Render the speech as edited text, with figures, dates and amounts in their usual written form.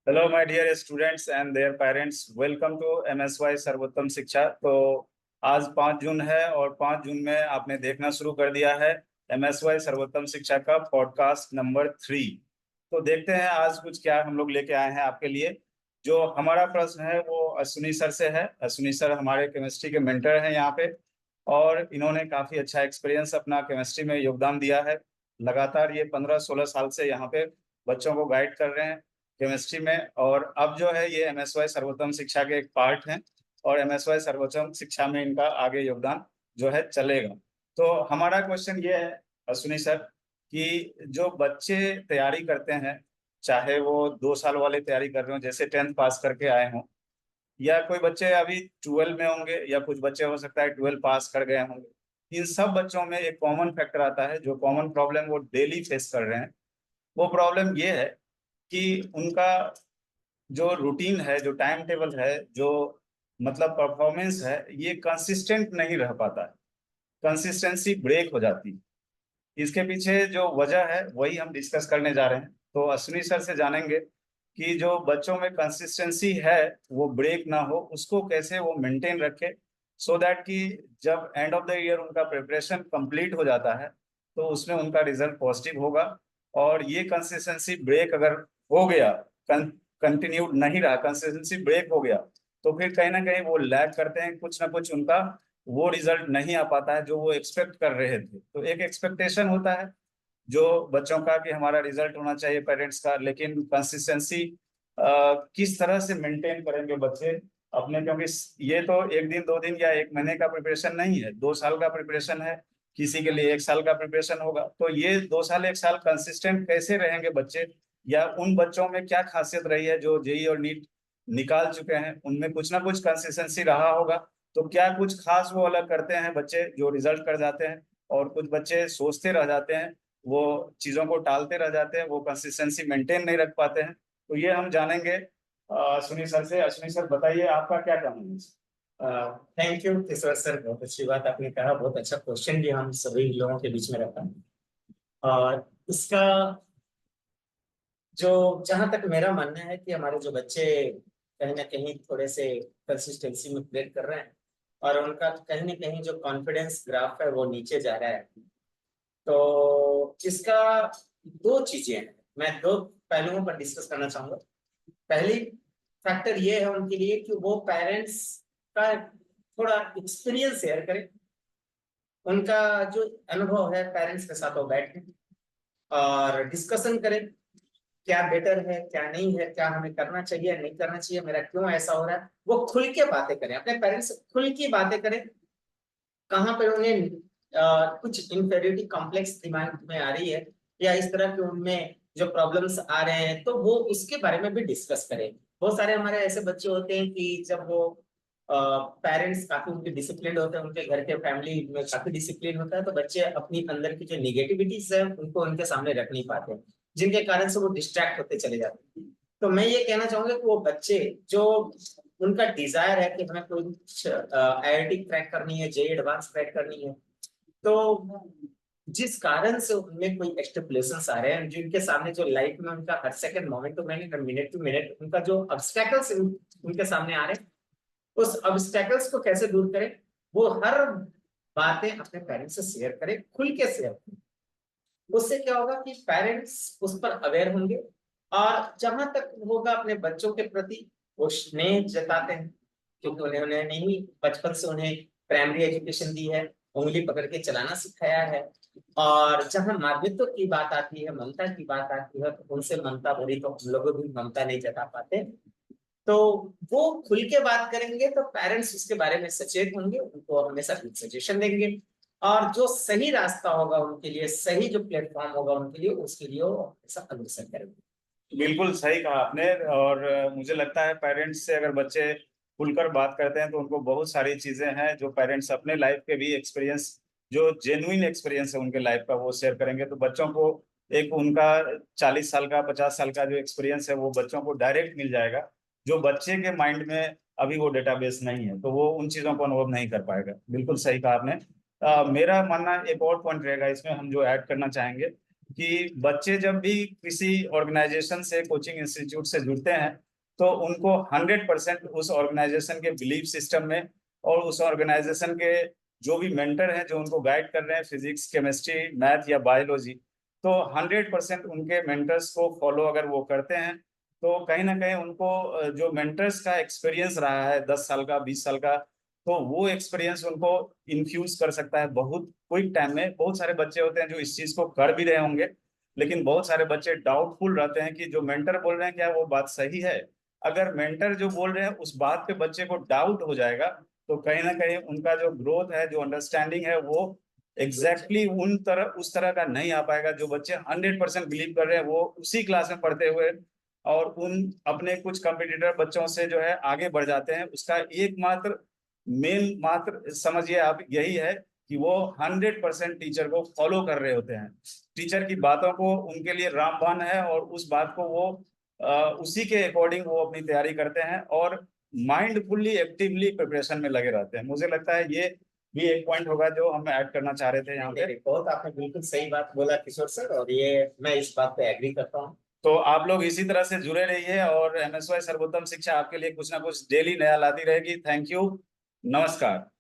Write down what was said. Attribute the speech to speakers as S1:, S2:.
S1: Hello my dear students and their parents, welcome to MSY Sarvottam Shiksha. तो आज 5 जून है और 5 जून में आपने देखना शुरू कर दिया है एमएसवाई सर्वोत्तम शिक्षा का पॉडकास्ट नंबर 3। तो देखते हैं आज कुछ क्या हम लोग लेके आए हैं आपके लिए। जो हमारा प्रश्न है वो अश्विनी सर से है। अश्विनी सर हमारे केमिस्ट्री के मेंटर हैं यहाँ पे, और इन्होंने काफी अच्छा एक्सपीरियंस अपना केमिस्ट्री में योगदान दिया है। लगातार ये 15-16 साल से यहाँ पे बच्चों को गाइड कर रहे हैं केमिस्ट्री में। और अब जो है ये एमएसवाई सर्वोत्तम शिक्षा के एक पार्ट हैं, और एमएसवाई सर्वोत्तम शिक्षा में इनका आगे योगदान जो है चलेगा। तो हमारा क्वेश्चन ये है अश्विनी सर कि जो बच्चे तैयारी करते हैं, चाहे वो 2 साल वाले तैयारी कर रहे हो जैसे 10th पास करके आए हों, या कोई बच्चे अभी 12 में होंगे, या कुछ बच्चे हो सकता है 12 पास कर गए होंगे, इन सब बच्चों में एक कॉमन फैक्टर आता है, जो कॉमन प्रॉब्लम वो डेली फेस कर रहे हैं। वो प्रॉब्लम ये है कि उनका जो रूटीन है, जो टाइम टेबल है, जो मतलब परफॉर्मेंस है, ये कंसिस्टेंट नहीं रह पाता है। कंसिस्टेंसी ब्रेक हो जाती है। इसके पीछे जो वजह है वही हम डिस्कस करने जा रहे हैं। तो अश्विनी सर से जानेंगे कि जो बच्चों में कंसिस्टेंसी है वो ब्रेक ना हो, उसको कैसे वो मेंटेन रखे, सो दैट कि जब एंड ऑफ द ईयर उनका प्रिपरेशन कंप्लीट हो जाता है तो उसमें उनका रिजल्ट पॉजिटिव होगा। और ये कंसिस्टेंसी ब्रेक अगर हो गया, कंटिन्यूड नहीं रहा, कंसिस्टेंसी ब्रेक हो गया, तो फिर कहीं ना कहीं वो लैग करते हैं, कुछ ना कुछ उनका वो रिजल्ट नहीं आ पाता है जो वो एक्सपेक्ट कर रहे थे। तो एक एक्सपेक्टेशन होता है जो बच्चों का कि हमारा रिजल्ट होना चाहिए पेरेंट्स का, लेकिन कंसिस्टेंसी किस तरह से मेंटेन करेंगे बच्चे अपने, क्योंकि ये तो एक दिन 2 दिन या एक महीने का प्रिपरेशन नहीं है, 2 साल का प्रिपरेशन है। किसी के लिए 1 साल का प्रिपरेशन होगा। तो ये 2 साल 1 साल कंसिस्टेंट कैसे रहेंगे बच्चे, या उन बच्चों में क्या खासियत रही है जो जेई और नीट निकाल चुके हैं, उनमें कुछ ना कुछ कंसिस्टेंसी रहा होगा। तो क्या कुछ खास वो अलग करते हैं बच्चे जो रिजल्ट कर जाते हैं, और कुछ बच्चे सोचते रह जाते हैं, वो चीजों को टालते रह जाते हैं, वो कंसिस्टेंसी मेंटेन नहीं रख पाते हैं। तो ये हम जानेंगे अश्विनी सर से। अश्विनी सर बताइए आपका क्या कहना है इस
S2: थैंक यू ईश्वर सर, बहुत अच्छी बात आपने कहा। बहुत अच्छा क्वेश्चन भी हम सभी लोगों के बीच में रखा। और इसका जो जहां तक मेरा मानना है कि हमारे जो बच्चे कहीं ना कहीं थोड़े से कंसिस्टेंसी में ब्रेक कर रहे हैं, और उनका कहीं ना कहीं जो कॉन्फिडेंस ग्राफ है वो नीचे जा रहा है। तो इसका दो चीजें हैं, मैं दो पहलुओं पर डिस्कस करना चाहूंगा। पहली फैक्टर ये है उनके लिए कि वो पेरेंट्स का थोड़ा एक्सपीरियंस शेयर करें। उनका जो अनुभव है पेरेंट्स के साथ वो बैठे और डिस्कशन करें, क्या बेटर है, क्या नहीं है, क्या हमें करना चाहिए नहीं करना चाहिए, मेरा क्यों ऐसा हो रहा है। वो खुल के बातें करें, अपने पेरेंट्स से खुल के बातें करें। कहाँ पर उन्हें कुछ इंफेरियोरिटी कॉम्प्लेक्स दिमाग में आ रही है, या इस तरह के उनमें जो प्रॉब्लम्स आ रहे हैं, तो वो उसके बारे में भी डिस्कस करें। बहुत सारे हमारे ऐसे बच्चे होते हैं कि जब वो पेरेंट्स काफी उनके डिसिप्लिन होते हैं, उनके घर के फैमिली में काफी डिसिप्लिन होता है, तो बच्चे अपनी अंदर की जो निगेटिविटीज है उनको उनके सामने रख नहीं पाते, जिनके कारण से वो डिस्ट्रैक्ट होते चले जाते हैं। तो मैं ये कहना चाहूंगा कि वो बच्चे जो उनका डिजायर है कि हमें कोई कुछ आईआईटी क्रैक करनी है, जेई एडवांस क्रैक करनी है, तो जिस कारण से उनमें कोई एक्सट्रपलेशंस आ रहे हैं, जिनके सामने जो लाइफ में उनका हर second moment to moment minute to minute उनका जो ऑब्स्टेकल्स उनके सामने आ रहे हैं, उस ऑब्स्टेकल्स को कैसे दूर करें, वो हर बातें अपने पेरेंट्स से शेयर करें, खुल के शेयर करें। उससे क्या होगा कि पेरेंट्स उस पर अवेयर होंगे, और जहां तक होगा अपने बच्चों के प्रति वो स्नेह जताते हैं, क्योंकि उन्होंने नहीं बचपन से उन्हें प्राइमरी एजुकेशन दी है, उंगली पकड़ के चलाना सिखाया है। और जहां मातृत्व की बात आती है, ममता की बात आती है, तो उनसे ममता भरी तो हम लोग भी ममता नहीं जता पाते। तो वो खुल के बात करेंगे तो पेरेंट्स उसके बारे में सचेत होंगे, उनको हमेशा सजेशन देंगे, और जो सही रास्ता होगा उनके लिए, सही जो प्लेटफॉर्म होगा उनके लिए, उसके लिए वो हमेशा अग्रसर करेंगे।
S1: बिल्कुल सही कहा आपने। और मुझे लगता है पेरेंट्स से अगर बच्चे खुलकर बात करते हैं तो उनको बहुत सारी चीजें हैं जो पेरेंट्स अपने लाइफ के भी एक्सपीरियंस, जो जेन्युइन एक्सपीरियंस है उनके लाइफ का, वो शेयर करेंगे। तो बच्चों को एक उनका 40 साल का 50 साल का जो एक्सपीरियंस है वो बच्चों को डायरेक्ट मिल जाएगा, जो बच्चे के माइंड में अभी वो डेटाबेस नहीं है, तो वो उन चीजों को अनुभव नहीं कर पाएगा। बिल्कुल सही कहा आपने। मेरा मानना एक और पॉइंट रहेगा इसमें हम जो ऐड करना चाहेंगे कि बच्चे जब भी किसी ऑर्गेनाइजेशन से, कोचिंग इंस्टीट्यूट से जुड़ते हैं, तो उनको 100% उस ऑर्गेनाइजेशन के बिलीफ सिस्टम में और उस ऑर्गेनाइजेशन के जो भी मेंटर हैं जो उनको गाइड कर रहे हैं, फिजिक्स, केमिस्ट्री, मैथ या बायोलॉजी, तो 100% उनके मेंटर्स को फॉलो अगर वो करते हैं, तो कहीं ना कहीं उनको जो मेंटर्स का एक्सपीरियंस रहा है 10 साल का, 20 साल का, तो वो एक्सपीरियंस उनको इन्फ्यूज कर सकता है बहुत क्विक टाइम में। बहुत सारे बच्चे होते हैं जो इस चीज को कर भी रहे होंगे, लेकिन बहुत सारे बच्चे डाउटफुल रहते हैं कि जो मेंटर बोल रहे हैं क्या वो बात सही है। अगर मेंटर जो बोल रहे हैं उस बात पे बच्चे को डाउट हो जाएगा, तो कहीं ना कहीं उनका जो ग्रोथ है, जो अंडरस्टैंडिंग है, वो उन तरह उस तरह का नहीं आ पाएगा। जो बच्चे 100% बिलीव कर रहे हैं वो उसी क्लास में पढ़ते हुए और उन अपने कुछ कंपटीटर बच्चों से जो है आगे बढ़ जाते हैं, उसका एकमात्र मेन मात्र समझिए आप यही है कि वो 100% टीचर को फॉलो कर रहे होते हैं। टीचर की बातों को उनके लिए रामबाण है और उस बात को वो उसी के अकॉर्डिंग वो अपनी तैयारी करते हैं और माइंडफुल्ली एक्टिवली प्रिपरेशन में लगे रहते हैं। मुझे लगता है ये भी एक पॉइंट होगा जो हम ऐड करना चाह रहे थे यहाँ पे।
S2: बहुत आपने बिल्कुल सही बात बोला किशोर सर, और ये मैं इस बात पे एग्री करता हूँ।
S1: तो आप लोग इसी तरह से जुड़े रहिए और एमएसवाई सर्वोत्तम शिक्षा आपके लिए कुछ ना कुछ डेली नया लाती रहेगी। Thank you. नमस्कार।